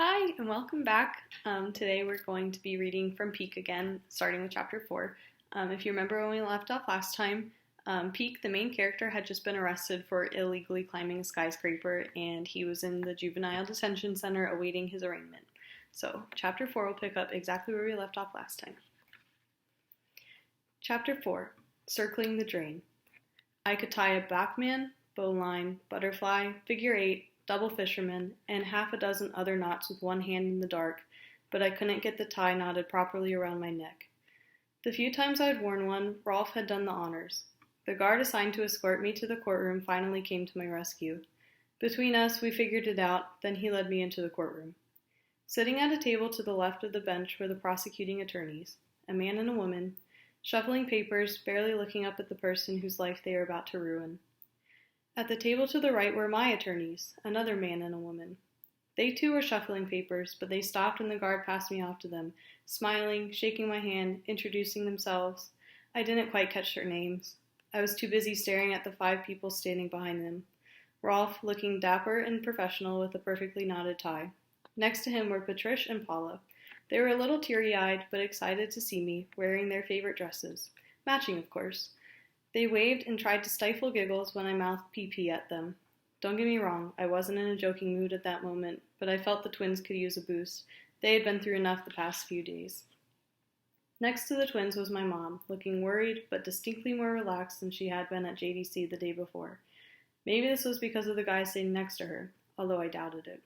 Hi, and welcome back. Today we're going to be reading from Peak again, starting with chapter 4. If you remember when we left off last time, Peak, the main character, had just been arrested for illegally climbing a skyscraper, and he was in the juvenile detention center awaiting his arraignment. So, chapter 4 will pick up exactly where we left off last time. Chapter 4, Circling the Drain. I could tie a backman, bowline, butterfly, figure 8, double fisherman, and half a dozen other knots with one hand in the dark, but I couldn't get the tie knotted properly around my neck. The few times I'd worn one, Rolf had done the honors. The guard assigned to escort me to the courtroom finally came to my rescue. Between us, we figured it out, then he led me into the courtroom. Sitting at a table to the left of the bench were the prosecuting attorneys, a man and a woman, shuffling papers, barely looking up at the person whose life they were about to ruin. At the table to the right were my attorneys, another man and a woman. They too were shuffling papers, but they stopped when the guard passed me off to them, smiling, shaking my hand, introducing themselves. I didn't quite catch their names. I was too busy staring at the 5 people standing behind them. Rolf, looking dapper and professional with a perfectly knotted tie. Next to him were Patricia and Paula. They were a little teary-eyed, but excited to see me, wearing their favorite dresses. Matching, of course. They waved and tried to stifle giggles when I mouthed PP at them. Don't get me wrong, I wasn't in a joking mood at that moment, but I felt the twins could use a boost. They had been through enough the past few days. Next to the twins was my mom, looking worried but distinctly more relaxed than she had been at JDC the day before. Maybe this was because of the guy sitting next to her, although I doubted it.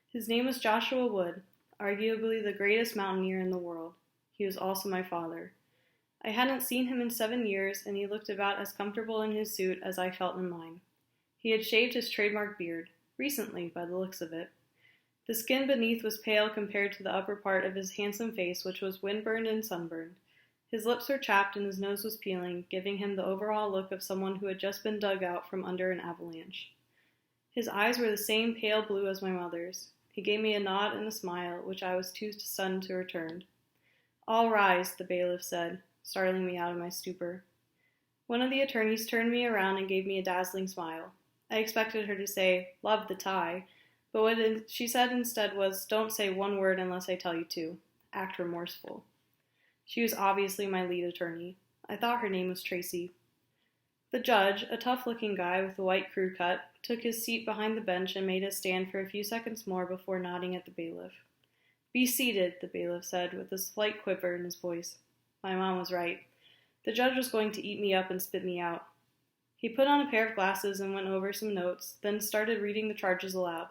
His name was Joshua Wood, arguably the greatest mountaineer in the world. He was also my father. I hadn't seen him in 7 years, and he looked about as comfortable in his suit as I felt in mine. He had shaved his trademark beard, recently by the looks of it. The skin beneath was pale compared to the upper part of his handsome face, which was windburned and sunburned. His lips were chapped and his nose was peeling, giving him the overall look of someone who had just been dug out from under an avalanche. His eyes were the same pale blue as my mother's. He gave me a nod and a smile, which I was too stunned to return. "All rise," the bailiff said, startling me out of my stupor. One of the attorneys turned me around and gave me a dazzling smile. I expected her to say, "Love the tie," but what she said instead was, "Don't say one word unless I tell you to. Act remorseful." She was obviously my lead attorney. I thought her name was Tracy. The judge, a tough-looking guy with a white crew cut, took his seat behind the bench and made us stand for a few seconds more before nodding at the bailiff. "Be seated," the bailiff said, with a slight quiver in his voice. My mom was right. The judge was going to eat me up and spit me out. He put on a pair of glasses and went over some notes, then started reading the charges aloud.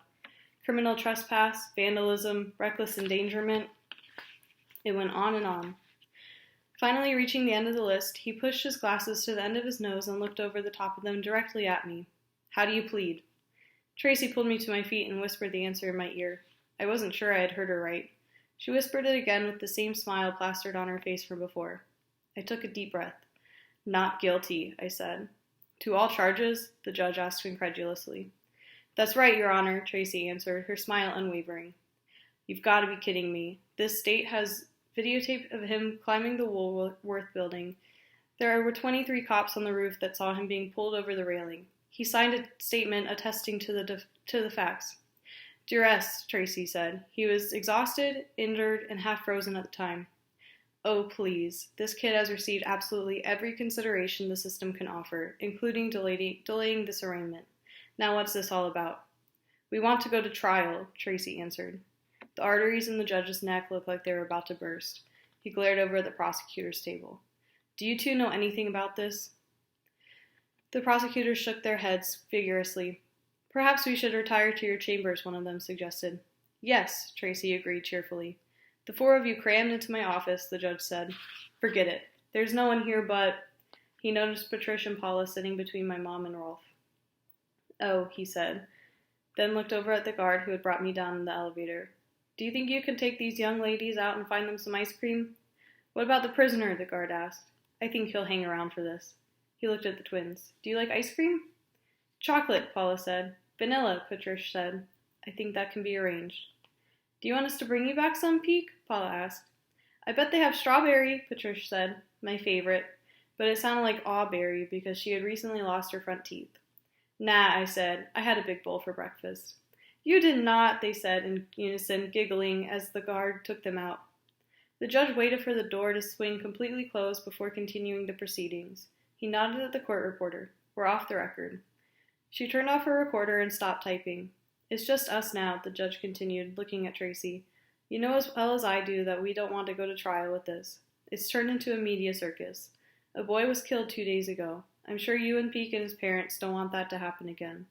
Criminal trespass, vandalism, reckless endangerment. It went on and on. Finally, reaching the end of the list, he pushed his glasses to the end of his nose and looked over the top of them directly at me. "How do you plead?" Tracy pulled me to my feet and whispered the answer in my ear. I wasn't sure I had heard her right. She whispered it again with the same smile plastered on her face from before. I took a deep breath. "Not guilty," I said. "To all charges?" the judge asked incredulously. "That's right, Your Honor," Tracy answered, her smile unwavering. "You've got to be kidding me. This state has videotape of him climbing the Woolworth building. There were 23 cops on the roof that saw him being pulled over the railing. He signed a statement attesting to the facts." "Duress," Tracy said. "He was exhausted, injured, and half frozen at the time." "Oh, please. This kid has received absolutely every consideration the system can offer, including delaying this arraignment. Now what's this all about?" "We want to go to trial," Tracy answered. The arteries in the judge's neck looked like they were about to burst. He glared over at the prosecutor's table. "Do you two know anything about this?" The prosecutors shook their heads vigorously. "Perhaps we should retire to your chambers," one of them suggested. "Yes," Tracy agreed cheerfully. "The 4 of you crammed into my office," the judge said. "Forget it. There's no one here but—" He noticed Patricia and Paula sitting between my mom and Rolf. "Oh," he said, then looked over at the guard who had brought me down in the elevator. "Do you think you can take these young ladies out and find them some ice cream?" "What about the prisoner?" the guard asked. "I think he'll hang around for this." He looked at the twins. "Do you like ice cream?" "Chocolate," Paula said. "Vanilla," Patricia said. "I think that can be arranged." "Do you want us to bring you back some, Peak?" Paula asked. "I bet they have strawberry," Patricia said. My favorite. But it sounded like awberry because she had recently lost her front teeth. "Nah," I said. "I had a big bowl for breakfast." You did not, they said in unison, giggling as the guard took them out. The judge waited for the door to swing completely closed before continuing the proceedings. He nodded at the court reporter. We're off the record. She turned off her recorder and stopped typing. It's just us now, the judge continued, looking at Tracy. You know as well as I do that we don't want to go to trial with this. It's turned into a media circus. A boy was killed 2 days ago. I'm sure you and Peake and his parents don't want that to happen again.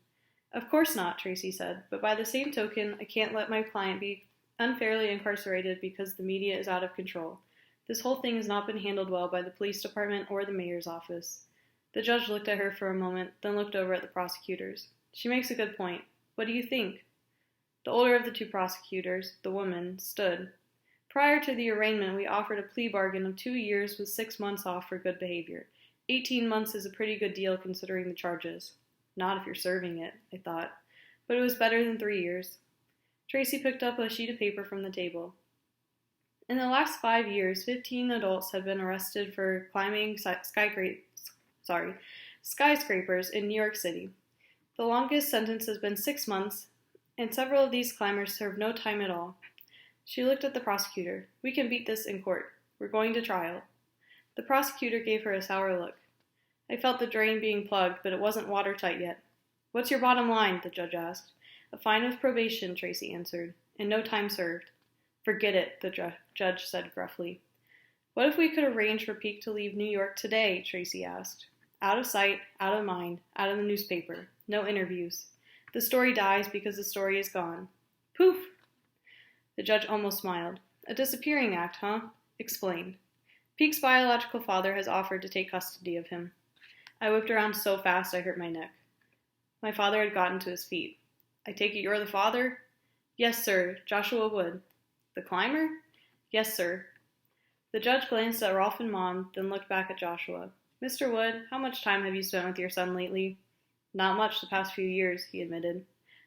Of course not, Tracy said, but by the same token, I can't let my client be unfairly incarcerated because the media is out of control. This whole thing has not been handled well by the police department or the mayor's office. The judge looked at her for a moment, then looked over at the prosecutors. She makes a good point. What do you think? The older of the 2 prosecutors, the woman, stood. Prior to the arraignment, we offered a plea bargain of 2 years with 6 months off for good behavior. 18 months is a pretty good deal considering the charges. Not if you're serving it, I thought. But it was better than 3 years. Tracy picked up a sheet of paper from the table. In the last 5 years, 15 adults have been arrested for climbing skyscrapers in New York City. The longest sentence has been 6 months, and several of these climbers served no time at all. She looked at the prosecutor. We can beat this in court. We're going to trial. The prosecutor gave her a sour look. I felt the drain being plugged, but it wasn't watertight yet. What's your bottom line? The judge asked. A fine with probation, Tracy answered, and no time served. Forget it, the judge said gruffly. What if we could arrange for Peake to leave New York today? Tracy asked. Out of sight, out of mind, out of the newspaper. No interviews. The story dies because the story is gone. Poof! The judge almost smiled. A disappearing act, huh? Explain. Peake's biological father has offered to take custody of him. I whipped around so fast I hurt my neck. My father had gotten to his feet. I take it you're the father? Yes, sir, Joshua Wood. The climber? Yes, sir. The judge glanced at Rolf and Mom, then looked back at Joshua. Mr. Wood, how much time have you spent with your son lately? Not much the past few years, he admitted.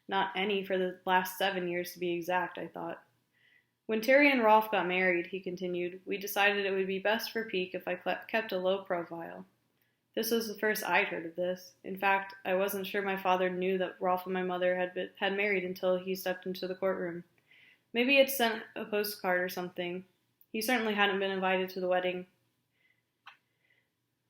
Not any for the last 7 years to be exact, I thought. When Terry and Rolf got married, he continued, we decided it would be best for Peake if I kept a low profile. This was the first I'd heard of this. In fact, I wasn't sure my father knew that Rolf and my mother had married until he stepped into the courtroom. Maybe he'd sent a postcard or something. He certainly hadn't been invited to the wedding.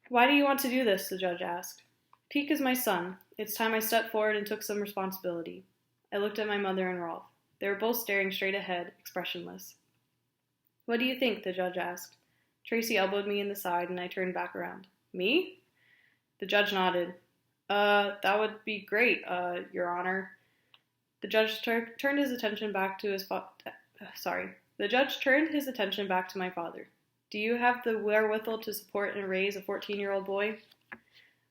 Why do you want to do this? The judge asked. Peake is my son. It's time I stepped forward and took some responsibility. I looked at my mother and Rolf. They were both staring straight ahead, expressionless. What do you think? The judge asked. Tracy elbowed me in the side and I turned back around. Me? The judge nodded. That would be great, Your Honor. The judge turned his attention back to The judge turned his attention back to my father. Do you have the wherewithal to support and raise a 14-year-old boy?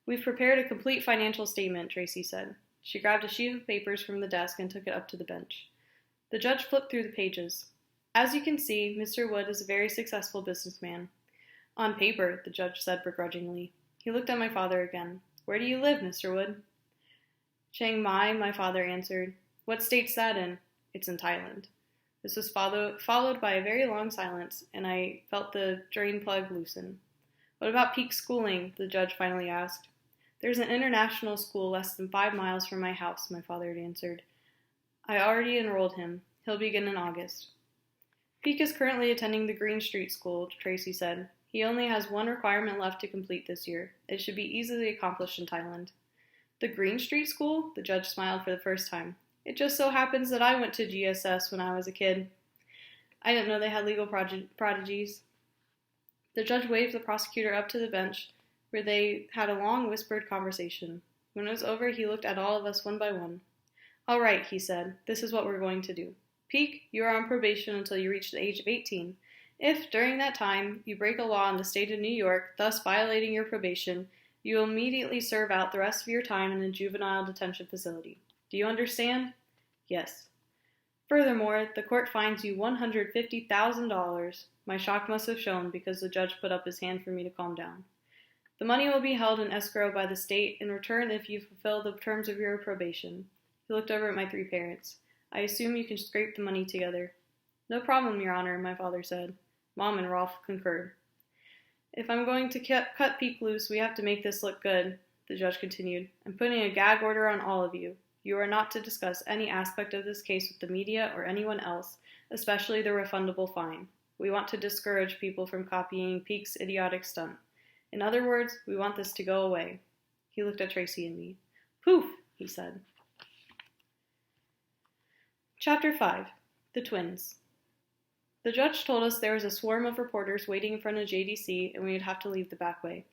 We've prepared a complete financial statement, Tracy said. She grabbed a sheet of papers from the desk and took it up to the bench. The judge flipped through the pages. As you can see, Mr. Wood is a very successful businessman. On paper, the judge said begrudgingly. He looked at my father again. Where do you live, Mr. Wood? Chiang Mai, my father answered. What state's that in? It's in Thailand. This was followed by a very long silence, and I felt the drain plug loosen. What about Peake schooling? The judge finally asked. There's an international school less than 5 miles from my house, my father had answered. I already enrolled him. He'll begin in August. Peake is currently attending the Green Street School, Tracy said. He only has one requirement left to complete this year. It should be easily accomplished in Thailand. The Green Street School? The judge smiled for the first time. It just so happens that I went to GSS when I was a kid. I didn't know they had legal prodigies. The judge waved the prosecutor up to the bench, where they had a long whispered conversation. When it was over, he looked at all of us one by one. All right, he said, this is what we're going to do. Peake, you are on probation until you reach the age of 18. If, during that time, you break a law in the state of New York, thus violating your probation, you will immediately serve out the rest of your time in a juvenile detention facility. Do you understand? Yes. Furthermore, the court fines you $150,000. My shock must have shown because the judge put up his hand for me to calm down. The money will be held in escrow by the state in return if you fulfill the terms of your probation. He looked over at my 3 parents. I assume you can scrape the money together. No problem, Your Honor, my father said. Mom and Rolf concurred. If I'm going to cut Peake loose, we have to make this look good, the judge continued. I'm putting a gag order on all of you. You are not to discuss any aspect of this case with the media or anyone else, especially the refundable fine. We want to discourage people from copying Peake's idiotic stunt. In other words, we want this to go away." He looked at Tracy and me. "Poof," he said. Chapter 5. The Twins. The judge told us there was a swarm of reporters waiting in front of JDC and we would have to leave the back way.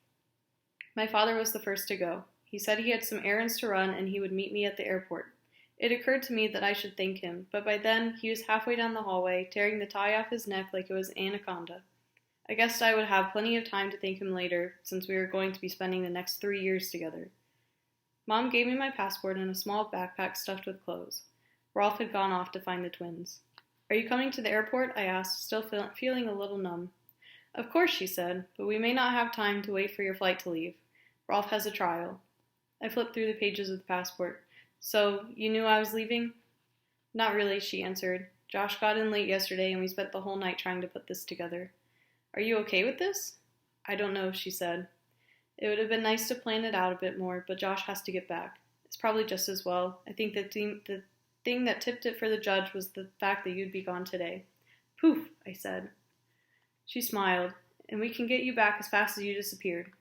My father was the first to go. He said he had some errands to run and he would meet me at the airport. It occurred to me that I should thank him, but by then he was halfway down the hallway, tearing the tie off his neck like it was anaconda. I guessed I would have plenty of time to thank him later, since we were going to be spending the next 3 years together. Mom gave me my passport and a small backpack stuffed with clothes. Rolf had gone off to find the twins. "Are you coming to the airport?" I asked, still feeling a little numb. "Of course," she said, "but we may not have time to wait for your flight to leave. Rolf has a trial." I flipped through the pages of the passport. "So, you knew I was leaving?" "Not really," she answered. "Josh got in late yesterday and we spent the whole night trying to put this together." "Are you okay with this?" "I don't know," she said. "It would have been nice to plan it out a bit more, but Josh has to get back. It's probably just as well. I think the thing that tipped it for the judge was the fact that you'd be gone today." "Poof," I said. She smiled. "And we can get you back as fast as you disappeared."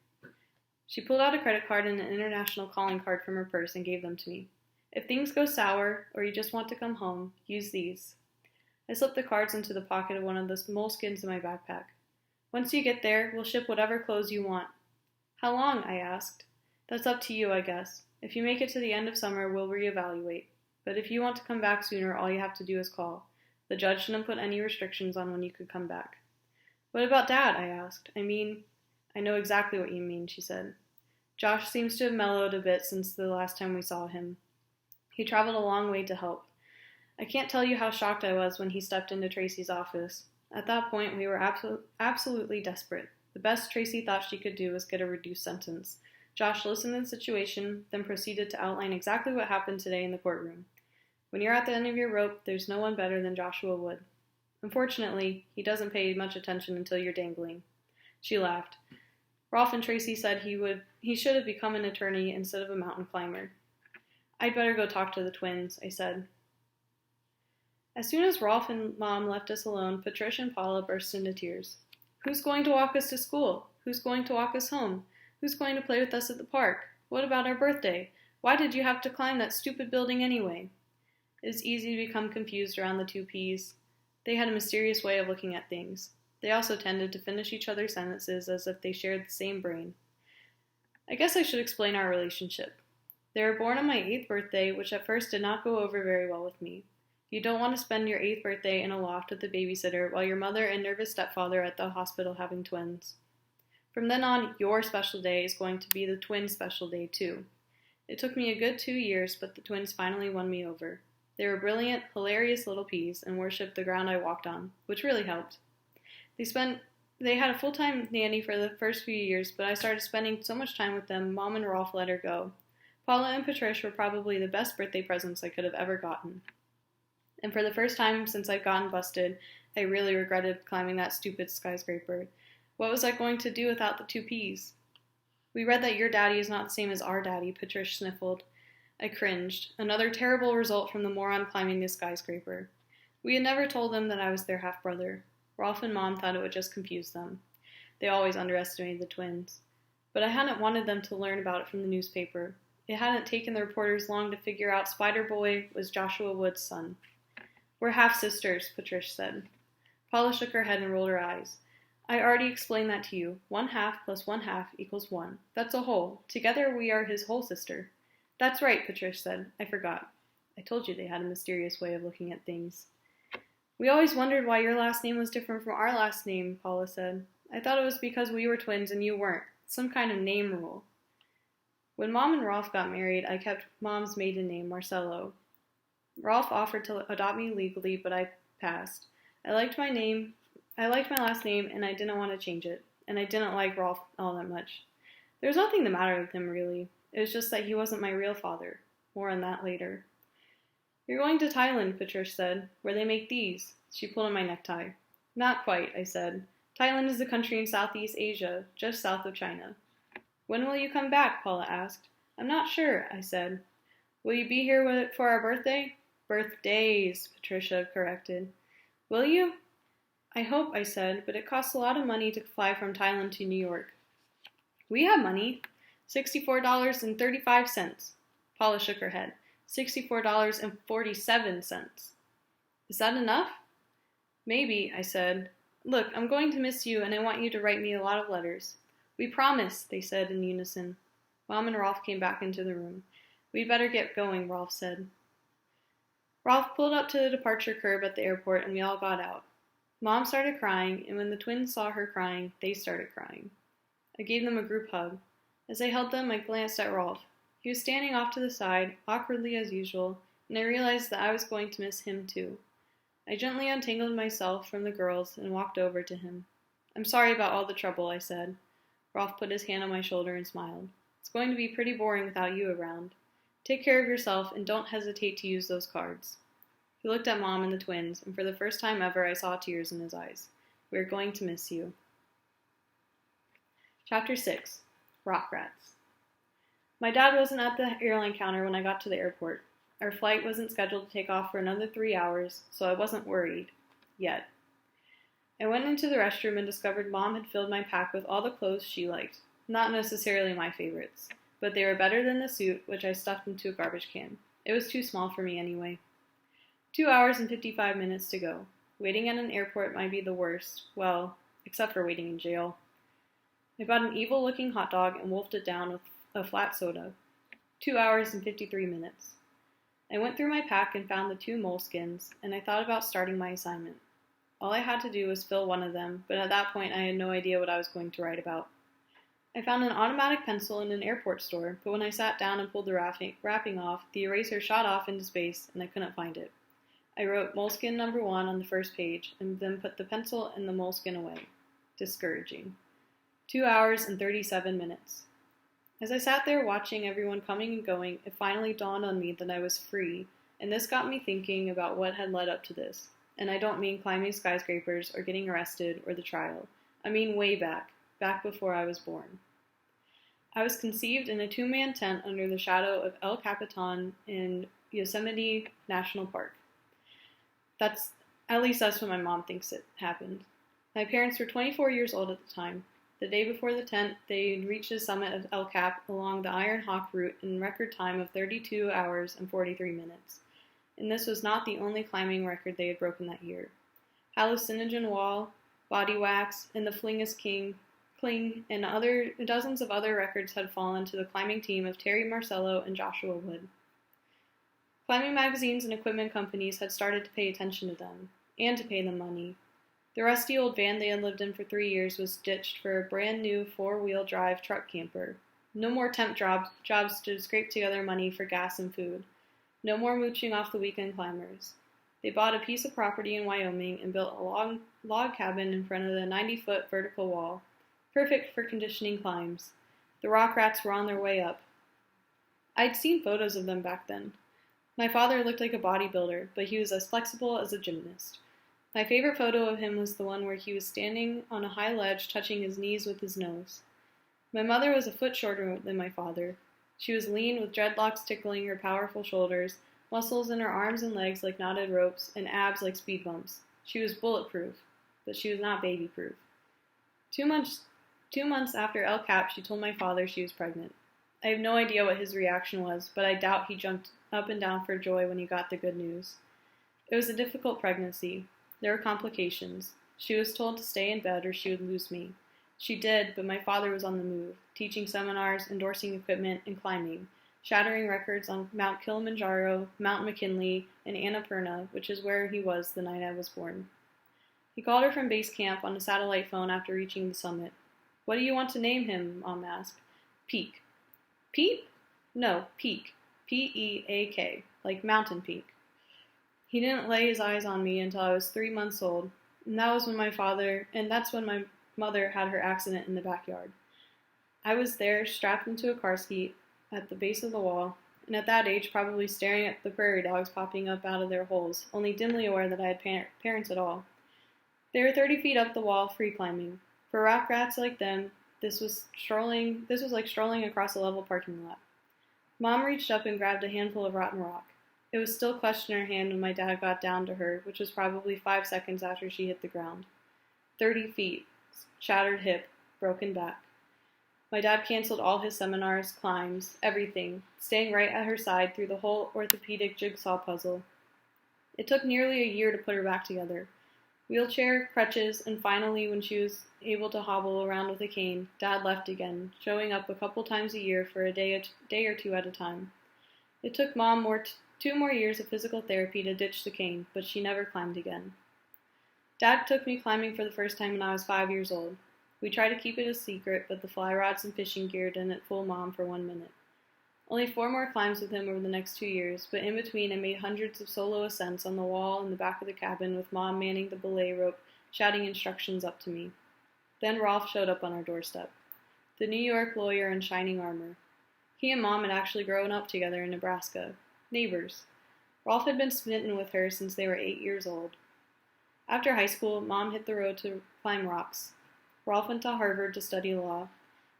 She pulled out a credit card and an international calling card from her purse and gave them to me. "If things go sour, or you just want to come home, use these." I slipped the cards into the pocket of one of the moleskins in my backpack. "Once you get there, we'll ship whatever clothes you want." "How long?" I asked. "That's up to you, I guess. If you make it to the end of summer, we'll reevaluate. But if you want to come back sooner, all you have to do is call. The judge didn't put any restrictions on when you could come back." "What about Dad?" I asked. "I know exactly what you mean," she said. "Josh seems to have mellowed a bit since the last time we saw him. He traveled a long way to help. I can't tell you how shocked I was when he stepped into Tracy's office. At that point, we were absolutely desperate. The best Tracy thought she could do was get a reduced sentence. Josh listened to the situation, then proceeded to outline exactly what happened today in the courtroom. When you're at the end of your rope, there's no one better than Joshua Wood. Unfortunately, he doesn't pay much attention until you're dangling." She laughed. "Rolf and Tracy said he should have become an attorney instead of a mountain climber." "I'd better go talk to the twins," I said. As soon as Rolf and Mom left us alone, Patricia and Paula burst into tears. "Who's going to walk us to school? Who's going to walk us home? Who's going to play with us at the park? What about our birthday? Why did you have to climb that stupid building anyway?" It was easy to become confused around the two P's. They had a mysterious way of looking at things. They also tended to finish each other's sentences as if they shared the same brain. I guess I should explain our relationship. They were born on my 8th birthday, which at first did not go over very well with me. You don't want to spend your 8th birthday in a loft with a babysitter while your mother and nervous stepfather are at the hospital having twins. From then on, your special day is going to be the twins' special day too. It took me a good 2 years, but the twins finally won me over. They were brilliant, hilarious little peas and worshipped the ground I walked on, which really helped. They had a full-time nanny for the first few years, but I started spending so much time with them, Mom and Rolf let her go. Paula and Patricia were probably the best birthday presents I could have ever gotten. And for the first time since I'd gotten busted, I really regretted climbing that stupid skyscraper. What was I going to do without the two P's? "We read that your daddy is not the same as our daddy," Patricia sniffled. I cringed. Another terrible result from the moron climbing the skyscraper. We had never told them that I was their half-brother. Rolf and Mom thought it would just confuse them. They always underestimated the twins. But I hadn't wanted them to learn about it from the newspaper. It hadn't taken the reporters long to figure out Spider Boy was Joshua Wood's son. "We're half-sisters," Patricia said. Paula shook her head and rolled her eyes. "I already explained that to you. 1/2 + 1/2 = 1. That's a whole. Together we are his whole sister." "That's right," Patricia said. "I forgot. I told you they had a mysterious way of looking at things." "We always wondered why your last name was different from our last name," Paula said. "I thought it was because we were twins and you weren't. Some kind of name rule." When Mom and Rolf got married, I kept Mom's maiden name, Marcello. Rolf offered to adopt me legally, but I passed. I liked my last name, and I didn't want to change it. And I didn't like Rolf all that much. There was nothing the matter with him, really. It was just that he wasn't my real father. More on that later. "You're going to Thailand," Patricia said, "where they make these." She pulled on my necktie. "Not quite," I said. "Thailand is a country in Southeast Asia, just south of China." "When will you come back?" Paula asked. "I'm not sure," I said. Will you be here for our birthday? Birthdays, Patricia corrected. Will you? I hope, I said, but it costs a lot of money to fly from Thailand to New York. We have money. $64.35. Paula shook her head. $64.47. Is that enough? Maybe, I said. Look, I'm going to miss you, and I want you to write me a lot of letters. We promise, they said in unison. Mom and Rolf came back into the room. We'd better get going, Rolf said. Rolf pulled up to the departure curb at the airport, and we all got out. Mom started crying, and when the twins saw her crying, they started crying. I gave them a group hug. As I held them, I glanced at Rolf. He was standing off to the side, awkwardly as usual, and I realized that I was going to miss him too. I gently untangled myself from the girls and walked over to him. I'm sorry about all the trouble, I said. Rolf put his hand on my shoulder and smiled. It's going to be pretty boring without you around. Take care of yourself and don't hesitate to use those cards. He looked at Mom and the twins, and for the first time ever I saw tears in his eyes. We're going to miss you. Chapter 6. Rock Rats. My dad wasn't at the airline counter when I got to the airport. Our flight wasn't scheduled to take off for another 3 hours, so I wasn't worried. Yet. I went into the restroom and discovered Mom had filled my pack with all the clothes she liked. Not necessarily my favorites, but they were better than the suit, which I stuffed into a garbage can. It was too small for me anyway. 2 hours and 55 minutes to go. Waiting at an airport might be the worst. Well, except for waiting in jail. I bought an evil-looking hot dog and wolfed it down with a flat soda. 2 hours and 53 minutes. I went through my pack and found the 2 moleskins, and I thought about starting my assignment. All I had to do was fill one of them, but at that point I had no idea what I was going to write about. I found an automatic pencil in an airport store, but when I sat down and pulled the wrapping off, the eraser shot off into space, and I couldn't find it. I wrote moleskin number 1 on the first page, and then put the pencil and the moleskin away. Discouraging. 2 hours and 37 minutes. As I sat there watching everyone coming and going, it finally dawned on me that I was free, and this got me thinking about what had led up to this. And I don't mean climbing skyscrapers or getting arrested or the trial. I mean way back before I was born. I was conceived in a 2-man tent under the shadow of El Capitan in Yosemite National Park. At least that's what my mom thinks it happened. My parents were 24 years old at the time. The day before the tent, they reached the summit of El Cap along the Iron Hawk route in record time of 32 hours and 43 minutes. And this was not the only climbing record they had broken that year. Hallucinogen Wall, Body Wax, and the Flingus Cling, and dozens of other records had fallen to the climbing team of Terry Marcello and Joshua Wood. Climbing magazines and equipment companies had started to pay attention to them, and to pay them money. The rusty old van they had lived in for 3 years was ditched for a brand new 4-wheel drive truck camper. No more temp jobs to scrape together money for gas and food. No more mooching off the weekend climbers. They bought a piece of property in Wyoming and built a log cabin in front of the 90-foot vertical wall, perfect for conditioning climbs. The rock rats were on their way up. I'd seen photos of them back then. My father looked like a bodybuilder, but he was as flexible as a gymnast. My favorite photo of him was the one where he was standing on a high ledge touching his knees with his nose. My mother was a foot shorter than my father. She was lean with dreadlocks tickling her powerful shoulders, muscles in her arms and legs like knotted ropes, and abs like speed bumps. She was bulletproof, but she was not baby-proof. 2 months after El Cap, she told my father she was pregnant. I have no idea what his reaction was, but I doubt he jumped up and down for joy when he got the good news. It was a difficult pregnancy. There were complications. She was told to stay in bed or she would lose me. She did, but my father was on the move, teaching seminars, endorsing equipment, and climbing, shattering records on Mount Kilimanjaro, Mount McKinley, and Annapurna, which is where he was the night I was born. He called her from base camp on a satellite phone after reaching the summit. "What do you want to name him?" Mom asked. "Peak." "Peep?" "No, Peak. P-E-A-K, like Mountain Peak." He didn't lay his eyes on me until I was 3 months old, and that's when my mother had her accident in the backyard. I was there, strapped into a car seat at the base of the wall, and at that age probably staring at the prairie dogs popping up out of their holes, only dimly aware that I had parents at all. They were 30 feet up the wall, free climbing. For rock rats like them, this was like strolling across a level parking lot. Mom reached up and grabbed a handful of rotten rock. It was still clutched in her hand when my dad got down to her, which was probably 5 seconds after she hit the ground. 30 feet, shattered hip, broken back. My dad canceled all his seminars, climbs, everything, staying right at her side through the whole orthopedic jigsaw puzzle. It took nearly a year to put her back together. Wheelchair, crutches, and finally when she was able to hobble around with a cane, Dad left again, showing up a couple times a year for a day or two at a time. It took Mom 2 more years of physical therapy to ditch the cane, but she never climbed again. Dad took me climbing for the first time when I was 5 years old. We tried to keep it a secret, but the fly rods and fishing gear didn't fool Mom for 1 minute. Only 4 more climbs with him over the next 2 years, but in between I made hundreds of solo ascents on the wall in the back of the cabin with Mom manning the belay rope, shouting instructions up to me. Then Rolf showed up on our doorstep, the New York lawyer in shining armor. He and Mom had actually grown up together in Nebraska, neighbors. Rolf had been smitten with her since they were 8 years old. After high school, Mom hit the road to climb rocks. Rolf went to Harvard to study law.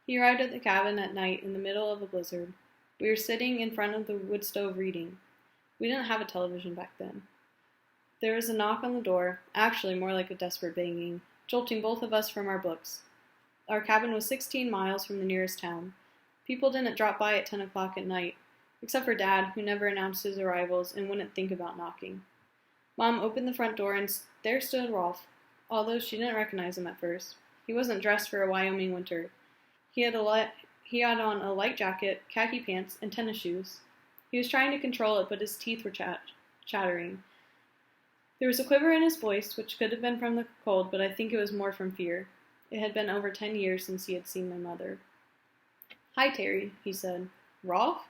He arrived at the cabin at night in the middle of a blizzard. We were sitting in front of the wood stove reading. We didn't have a television back then. There was a knock on the door, actually more like a desperate banging, jolting both of us from our books. Our cabin was 16 miles from the nearest town. People didn't drop by at 10 o'clock at night, except for Dad, who never announced his arrivals and wouldn't think about knocking. Mom opened the front door and there stood Rolf, although she didn't recognize him at first. He wasn't dressed for a Wyoming winter. He had on a light jacket, khaki pants, and tennis shoes. He was trying to control it, but his teeth were chattering. There was a quiver in his voice, which could have been from the cold, but I think it was more from fear. It had been over 10 years since he had seen my mother. "Hi, Terry," he said. "Rolf?"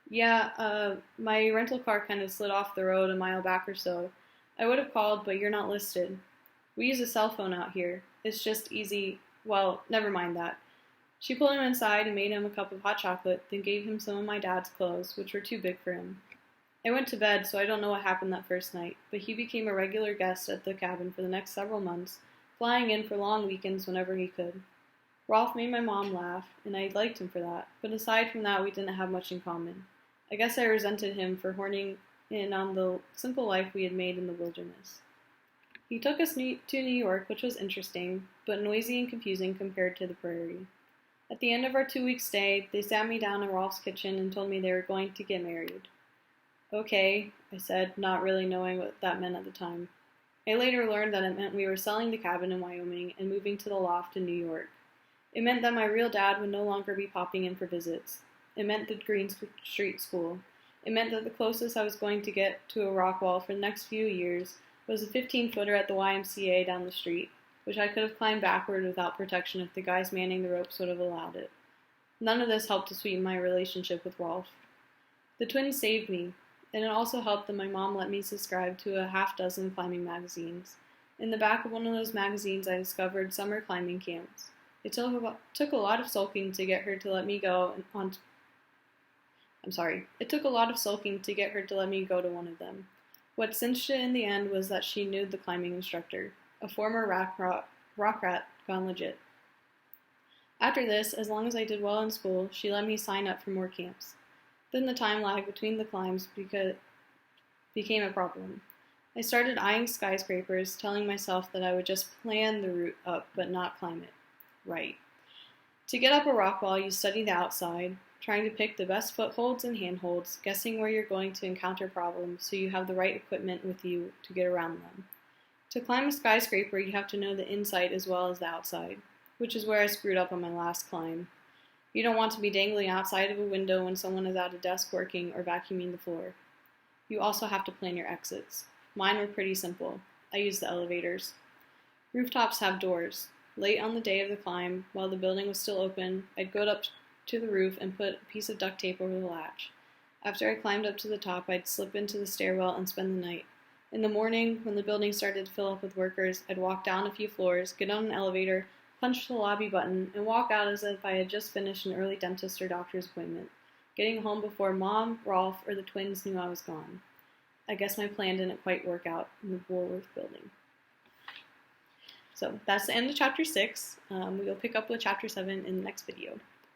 "Yeah, my rental car kind of slid off the road a mile back or so. I would have called, but you're not listed. We use a cell phone out here. It's just easy. Well, never mind that." She pulled him inside and made him a cup of hot chocolate, then gave him some of my dad's clothes, which were too big for him. I went to bed, so I don't know what happened that first night, but he became a regular guest at the cabin for the next several months, flying in for long weekends whenever he could. Rolf made my mom laugh, and I liked him for that, but aside from that, we didn't have much in common. I guess I resented him for horning in on the simple life we had made in the wilderness. He took us to New York, which was interesting, but noisy and confusing compared to the prairie. At the end of our 2-week stay, they sat me down in Rolf's kitchen and told me they were going to get married. "Okay," I said, not really knowing what that meant at the time. I later learned that it meant we were selling the cabin in Wyoming and moving to the loft in New York. It meant that my real dad would no longer be popping in for visits. It meant the Green Street School. It meant that the closest I was going to get to a rock wall for the next few years was a 15-footer at the YMCA down the street, which I could have climbed backward without protection if the guys manning the ropes would have allowed it. None of this helped to sweeten my relationship with Rolf. The twins saved me, and it also helped that my mom let me subscribe to a half-dozen climbing magazines. In the back of one of those magazines, I discovered summer climbing camps. It took a lot of sulking to get her to let me go It took a lot of sulking to get her to let me go to one of them. What cinched it in the end was that she knew the climbing instructor, a former rock rat gone legit. After this, as long as I did well in school, she let me sign up for more camps. Then the time lag between the climbs became a problem. I started eyeing skyscrapers, telling myself that I would just plan the route up but not climb it. Right. To get up a rock wall, you study the outside, trying to pick the best footholds and handholds, guessing where you're going to encounter problems so you have the right equipment with you to get around them. To climb a skyscraper, you have to know the inside as well as the outside, which is where I screwed up on my last climb. You don't want to be dangling outside of a window when someone is at a desk working or vacuuming the floor. You also have to plan your exits. Mine were pretty simple. I used the elevators. Rooftops have doors. Late on the day of the climb, while the building was still open, I'd go up to the roof and put a piece of duct tape over the latch. After I climbed up to the top, I'd slip into the stairwell and spend the night. In the morning, when the building started to fill up with workers, I'd walk down a few floors, get on an elevator, punch the lobby button, and walk out as if I had just finished an early dentist or doctor's appointment, getting home before Mom, Rolf, or the twins knew I was gone. I guess my plan didn't quite work out in the Woolworth building. So that's the end of chapter 6. We'll pick up with chapter 7 in the next video.